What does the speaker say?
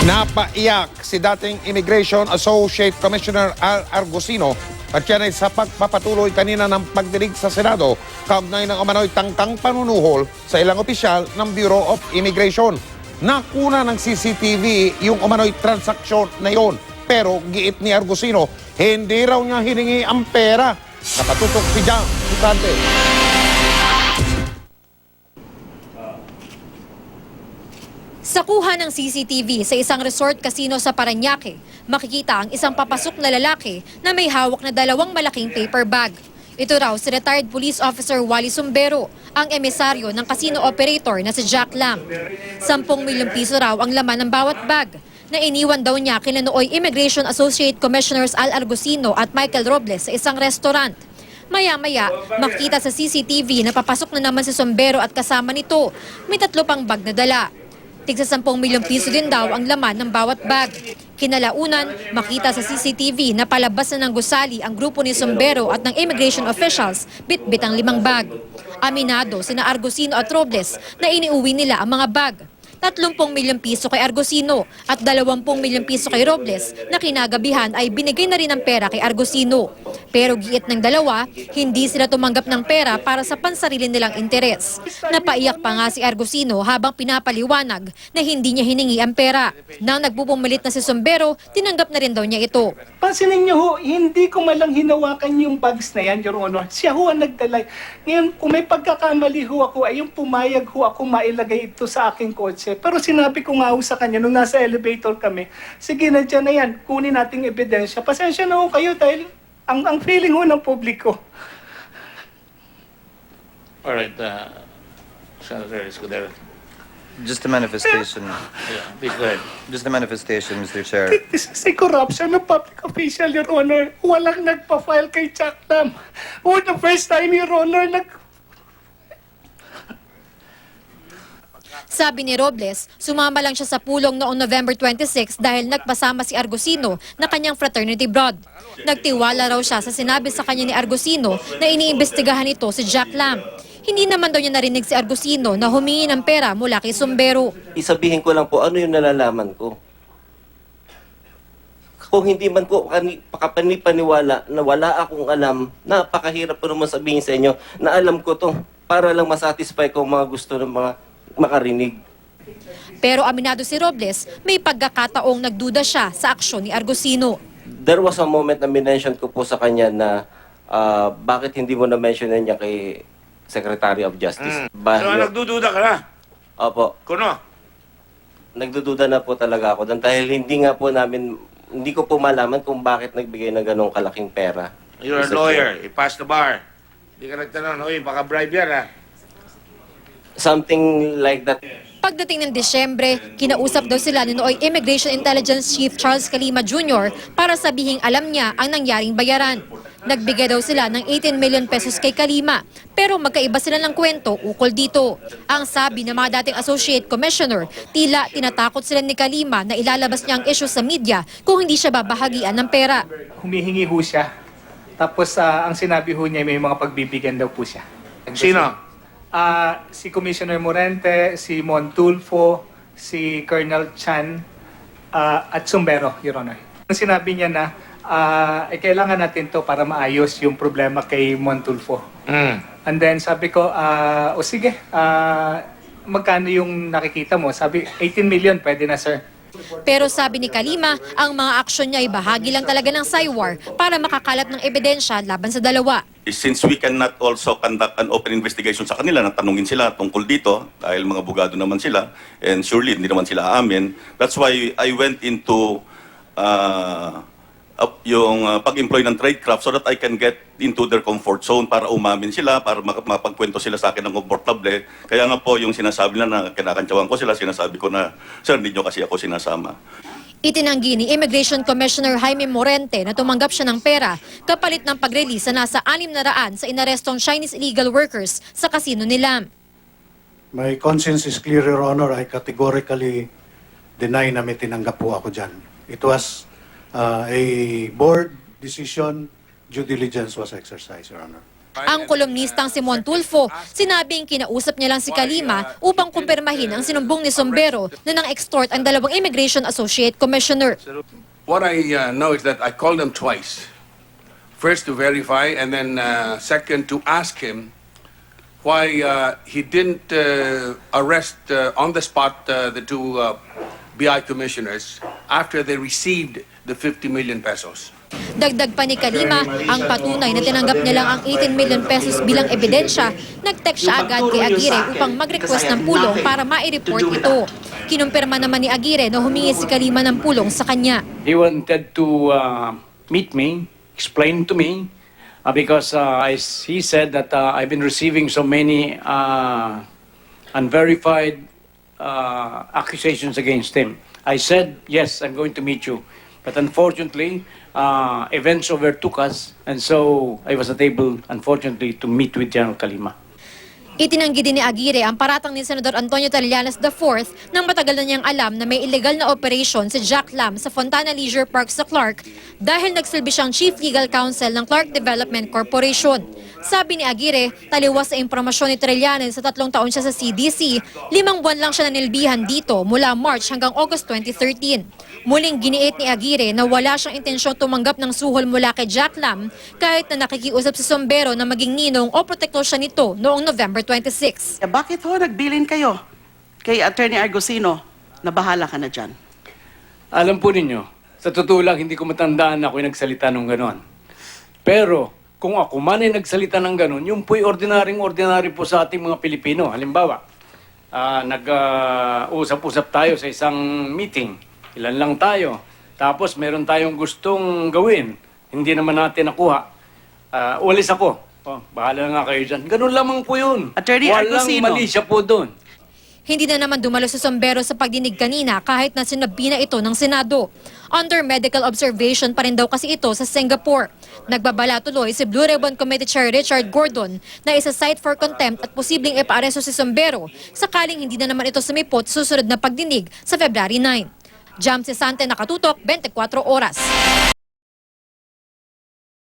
Napaiyak si dating Immigration Associate Commissioner Al Argusino at yan ay sa pagpapatuloy kanina ng pagdinig sa Senado kaugnay ng umano'y tangkang panunuhol sa ilang opisyal ng Bureau of Immigration. Nakuna ng CCTV yung umano'y transaksyon na yon. Pero giit ni Argusino, hindi raw niya hiningi ang pera. Nakatutok si Jam Sante. Sa kuha ng CCTV sa isang resort casino sa Parañaque, makikita ang isang papasok na lalaki na may hawak na dalawang malaking paper bag. Ito raw si retired police officer Wally Sumbero, ang emisaryo ng casino operator na si Jack Lam. 10 milyong piso raw ang laman ng bawat bag na iniwan daw niya kina nooy Immigration Associate Commissioners Al Argusino at Michael Robles sa isang restaurant. Maya-maya, makita sa CCTV na papasok na naman si Sumbero at kasama nito, may 3 pang bag na dala. Tigsa 10 milyong piso din daw ang laman ng bawat bag. Kinalaunan, makita sa CCTV na palabas na ng gusali ang grupo ni Sumbero at ng immigration officials, bit-bit ang 5 bag. Aminado sina Argusino at Robles na iniuwi nila ang mga bag. 30 milyong piso kay Argusino at 20 milyong piso kay Robles na kinagabihan ay binigay na rin ng pera kay Argusino. Pero giit ng dalawa, hindi sila tumanggap ng pera para sa pansarili nilang interes. Napaiyak pa nga si Argusino habang pinapaliwanag na hindi niya hiningi ang pera. Nang nagpupumilit na si Sumbero, tinanggap na rin daw niya ito. Pansinin niyo ho, hindi ko malang hinawakan yung bags na yan, Your Honor. Siya ho ang nagdala. Ngayon, kung may pagkakamali ho ako, ay yung pumayag ho ako mailagay ito sa aking kotse. Pero sinabi ko nga ho sa kanya nung nasa elevator kami, sige na dyan na yan, kunin nating ebidensya. Pasensya na ho kayo dahil ang feeling ho ng publiko. Alright, Senator Escudero. Just a manifestation. Yeah, please go ahead. Just a manifestation, Mr. Chair. This is a corruption ng public official, Your Honor. Walang nagpa-file kay Jack Lam. For the first time, Your Honor, Sabi ni Robles, sumama lang siya sa pulong noong November 26 dahil nagpasama si Argusino na kanyang fraternity brod. Nagtiwala raw siya sa sinabi sa kanya ni Argusino na iniimbestigahan ito si Jack Lam. Hindi naman daw niya narinig si Argusino na humingi ng pera mula kay Sumbero. Isabihin ko lang po ano yung nalalaman ko. Kung hindi man po paniwala na wala akong alam, napakahirap po naman sabihin sa inyo na alam ko to para lang masatisfy ko mga gusto ng mga makarinig. Pero aminado si Robles, may pagkakataong nagduda siya sa aksyon ni Argusino. There was a moment na minention ko po sa kanya na bakit hindi mo na-mention niya kay Secretary of Justice. So, nagdududa ka na? Opo. Kuno? Nagdududa na po talaga ako dahil hindi ko po malaman kung bakit nagbigay ng ganong kalaking pera. You're a lawyer. I-pass the bar. Hindi ka nagtanong, uy, baka bribe yan, ha? Something like that. Pagdating ng Disyembre, kinausap daw sila ni nooy Immigration Intelligence Chief Charles Calima Jr. para sabihing alam niya ang nangyaring bayaran. Nagbigay daw sila ng 18 million pesos kay Calima, pero magkaiba sila ng kwento ukol dito. Ang sabi ng mga dating Associate Commissioner, tila tinatakot sila ni Calima na ilalabas niya ang issue sa media kung hindi siya babahagian ng pera. humihingi ho siya. Tapos ang sinabi ho niya may mga pagbibigyan daw po siya. Sino? Si Commissioner Morente, si Montulfo, si Colonel Chan, at Sumbero, Your Honor. Ang sinabi niya na kailangan natin to para maayos yung problema kay Montulfo. And then sabi ko, o sige, magkano yung nakikita mo? Sabi, 18 million, pwede na sir. Pero sabi ni Calima, ang mga aksyon niya ay bahagi lang talaga ng SIWAR para makakalat ng ebidensya laban sa dalawa. Since we cannot also conduct an open investigation sa kanila, nang tanungin sila tungkol dito, dahil mga abogado naman sila, and surely hindi naman sila aamin, that's why I went into yung pag-employ ng tradecraft so that I can get into their comfort zone para umamin sila, para mapagkwento sila sa akin ng komportable. Kaya nga po yung sinasabi na kinakantsawan ko sila, sinasabi ko na, sir, hindi nyo kasi ako sinasama. Itinanggi ni Immigration Commissioner Jaime Morente na tumanggap siya ng pera kapalit ng pag-release na nasa 600 sa inarestong Chinese illegal workers sa casino ni Lam. My conscience is clear, Your Honor. I categorically deny na may tinanggap po ako dyan. It was a board decision. Due diligence was exercised, Your Honor. Ang kolumnistang si Montulfo, sinabing kinausap niya lang si Kalima upang kumpirmahin ang sinumbong ni Sombero na nang-extort ang dalawang Immigration Associate Commissioner. What I know is that I called him twice. First to verify, and then second to ask him why he didn't arrest on the spot the two BI commissioners after they received the 50 million pesos. Dagdag pa ni Kalima, ang patunay na tinanggap niya lang ang 18 million pesos bilang ebidensya, nag-text siya agad kay Aguirre upang mag-request ng pulong para ma-report ito. Kinumpirma naman ni Aguirre na humingi si Kalima ng pulong sa kanya. He wanted to meet me, explain to me, because he said that I've been receiving so many unverified accusations against him. I said, yes, I'm going to meet you. But unfortunately, events overtook us, and so I was not able, unfortunately, to meet with General Kalima. Itinanggi din ni Aguirre ang paratang ni Senador Antonio Trillanes IV nang matagal na niyang alam na may illegal na operation si Jack Lam sa Fontana Leisure Park sa Clark dahil nagsilbi siyang Chief Legal Counsel ng Clark Development Corporation. Sabi ni Aguirre, taliwas sa impormasyon ni Trillanes sa 3 taon siya sa CDC, 5 buwan lang siya nanilbihan dito mula March hanggang August 2013. Muling giniit ni Aguirre na wala siyang intensyong tumanggap ng suhol mula kay Jack Lam kahit na nakikiusap si Sombero na maging ninong o protektor siya nito noong November 26. Bakit ho nagbilin kayo kay Attorney Argusino na bahala ka na dyan? Alam po ninyo, sa totoo lang, hindi ko matandaan na ako'y nagsalita ng ganon. Pero, kung ako man ay nagsalita ng ganon, yung po'y ordinary po sa ating mga Pilipino. Halimbawa, nag-usap-usap tayo sa isang meeting. Ilan lang tayo. Tapos, meron tayong gustong gawin. Hindi naman natin nakuha. Ulis ako. Bahala nga kayo dyan. Ganun lamang po yun. Attorney Walang Argusino. mali siya po doon. Hindi na naman dumalo si Sombero sa pagdinig kanina kahit na sinabi na ito ng Senado. Under medical observation pa rin daw kasi ito sa Singapore. Nagbabala tuloy si Blue Ribbon Committee Chair Richard Gordon na isa-cite for contempt at posibleng ipaaresto si Sombero sakaling hindi na naman ito sumipot sa susunod na pagdinig sa February 9. Jam Sante, Nakatutok, 24 Oras.